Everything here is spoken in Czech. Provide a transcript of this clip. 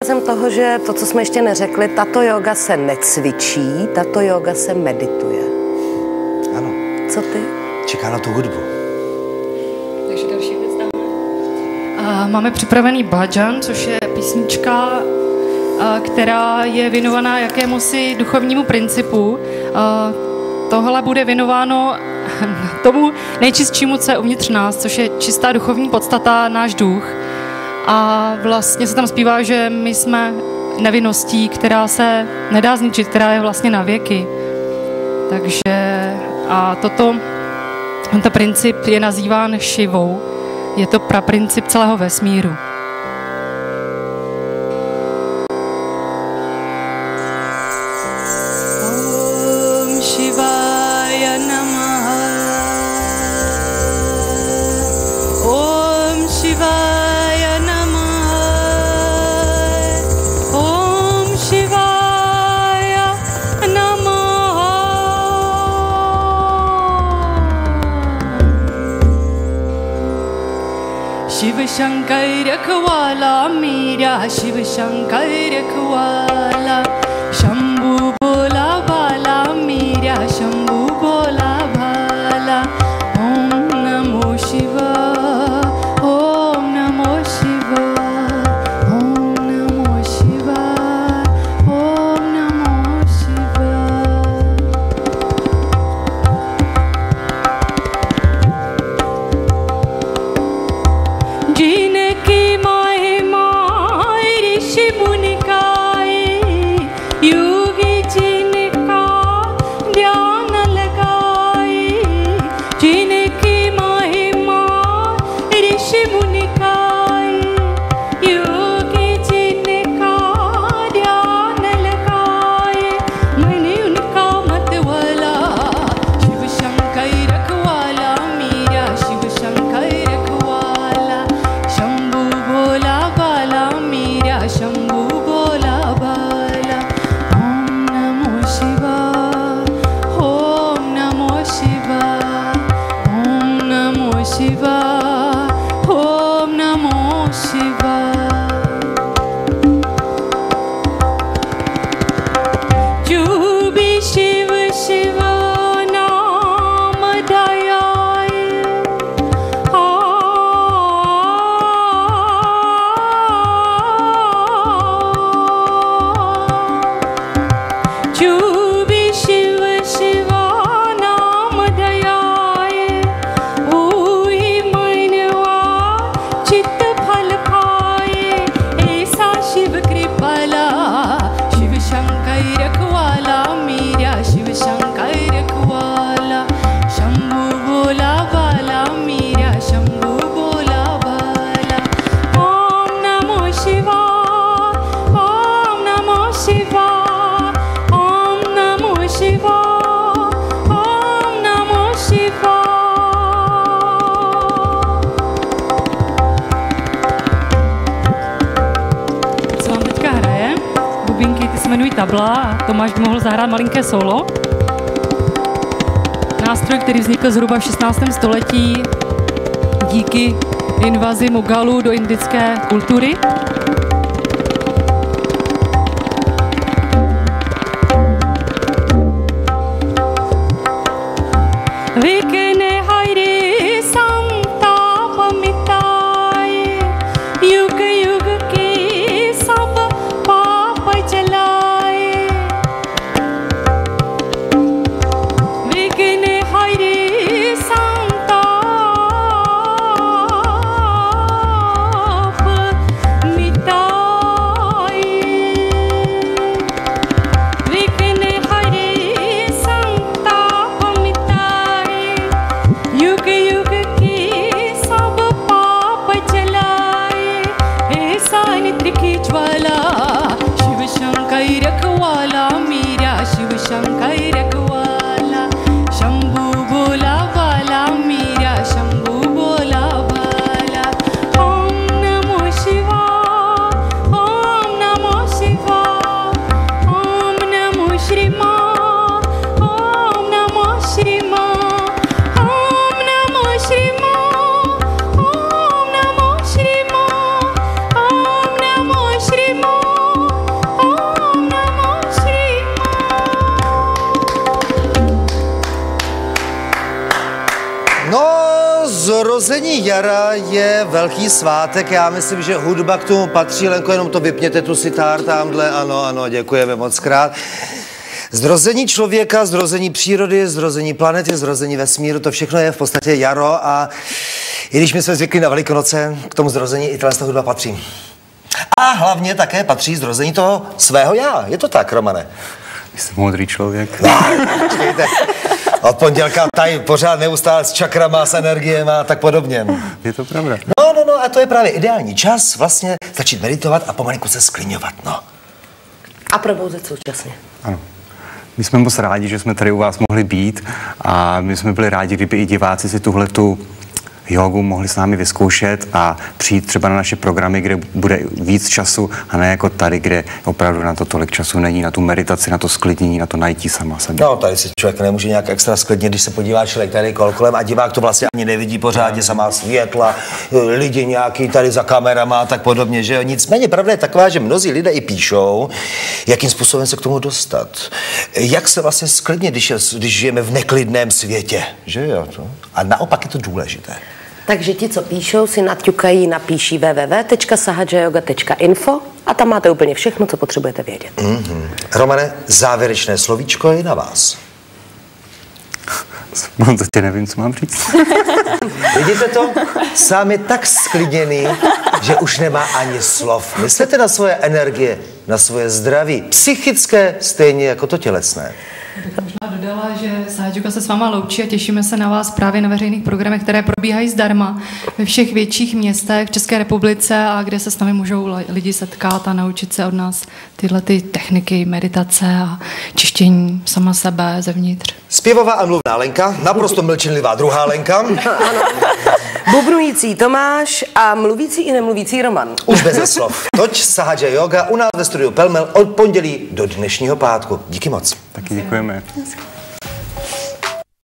důkazem toho, že to, co jsme ještě neřekli, tato yoga se necvičí, tato yoga se medituje. Ano. Co ty? Čeká na tu hudbu. Takže další věc dáme. Máme připravený bhajan, což je písnička, která je věnovaná jakémusi duchovnímu principu. Tohle bude věnováno tomu nejčistšímu, co je uvnitř nás, což je čistá duchovní podstata, náš duch. A vlastně se tam zpívá, že my jsme nevinností, která se nedá zničit, která je vlastně na věky. Takže a tento princip je nazýván Šivou. Je to praprincip celého vesmíru. Om Shivaya Namaha. Om Shivaya Namaha. Om Shivaya Namaha. Shiv Shankar रखवाला मेरा शिव शंकर रखवाला शंभू बोला भाला मेरा शंभू बोला भाला ओम नमो शिवाय ओम नमो शिवाय ओम नमो शिवाय ओम नमो शिवाय। जिनकी महिमा ऋषि मुनि गाए योगी जिनका ध्यान लगाए जिनकी महिमा ऋषि मुनि गाए योगी जिनका ध्यान लगाए मैंने उनका मतवाला शिव शंकर रखवाला मेरा शिव शंकर रखवाला शंभू भोला बाला मेरा शंभू भोला बाला ओम नमो शिवाय ओम नमो शिवाय ओम नमो शिवाय ओम नमो शिवाय। जो भी शिव शिव नाम दयाए जो भी शिव शिव नाम दयाए वही मनवा चित्त फल पाए ऐसा शिव कृपाला शिव शंकर रखवाला मेरा शिव शंकर रखवाला शंभू भोला बाला मेरा शंभू भोला बाला ओम नमो शिवाय ओम नमो शिवाय ओम नमो शिवाय ओम नमो शिवाय। Co vám teďka hraje? Bubínky, ty se jmenují tabla a Tomáš by mohl zahrát malinké solo. Nástroj, který vznikl zhruba v 16. století díky invazi Mugalů do indické kultury. विघ्न हरे संताप मिटाए युग युग के सब पाप जलाए विघ्न हरे संताप मिटाए Zrození jara je velký svátek, já myslím, že hudba k tomu patří, Lenko, jenom to vypněte tu sitár tamhle, ano, děkujeme moc krát. Zrození člověka, zrození přírody, zrození planety, zrození vesmíru, to všechno je v podstatě jaro a i když my jsme zvykli na Velikonoce, k tomu zrození i tato hudba patří. A hlavně také patří zrození toho svého já, je to tak, Romane? Jste moudrý člověk. No, počkejte. Od pondělka tady pořád neustále s čakrama, s energiemi a tak podobně. Je to pravda. No, a to je právě ideální čas vlastně začít meditovat a pomalinku se sklidňovat, no. A probouzet současně. Ano. My jsme moc rádi, že jsme tady u vás mohli být a my jsme byli rádi, kdyby i diváci si tuhletu jogu mohli s námi vyzkoušet a přijít třeba na naše programy, kde bude víc času a ne jako tady, kde opravdu na to tolik času není, na tu meditaci, na to sklidnění, na to najítí sama sebe. No, tady si člověk nemůže nějak extra sklidnit, když se podívá člověk tady kolem a divák to vlastně ani nevidí pořádně, samá světla, lidi nějaký tady za kamerama a tak podobně, že jo. Nicméně pravda je taková, že mnozí lidé i píšou, jakým způsobem se k tomu dostat. Jak se vlastně sklidnit, když žijeme v neklidném světě, že jo. A naopak je to důležité. Takže ti, co píšou, si naťukají, napíší www.sahajayoga.info a tam máte úplně všechno, co potřebujete vědět. Romane, závěrečné slovíčko je na vás. To tě nevím, co mám říct. Vidíte to? Sám je tak sklidněný, že už nemá ani slov. Myslete na svoje energie, na svoje zdraví, psychické, stejně jako to tělesné. Bych možná dodala, že Sahaja Yoga se s váma loučí a těšíme se na vás právě na veřejných programech, které probíhají zdarma ve všech větších městech v České republice a kde se s námi můžou lidi setkat a naučit se od nás tyhle ty techniky, meditace a čištění sama sebe zevnitř. Zpěvová a mluvná Lenka, naprosto mlčenlivá druhá Lenka. Bubnující Tomáš a mluvící i nemluvící Roman. Už beze slov. Toť Sahaja Yoga u nás ve studiu Pelmel od pondělí do dnešního pátku. Díky moc. Taky děkujeme.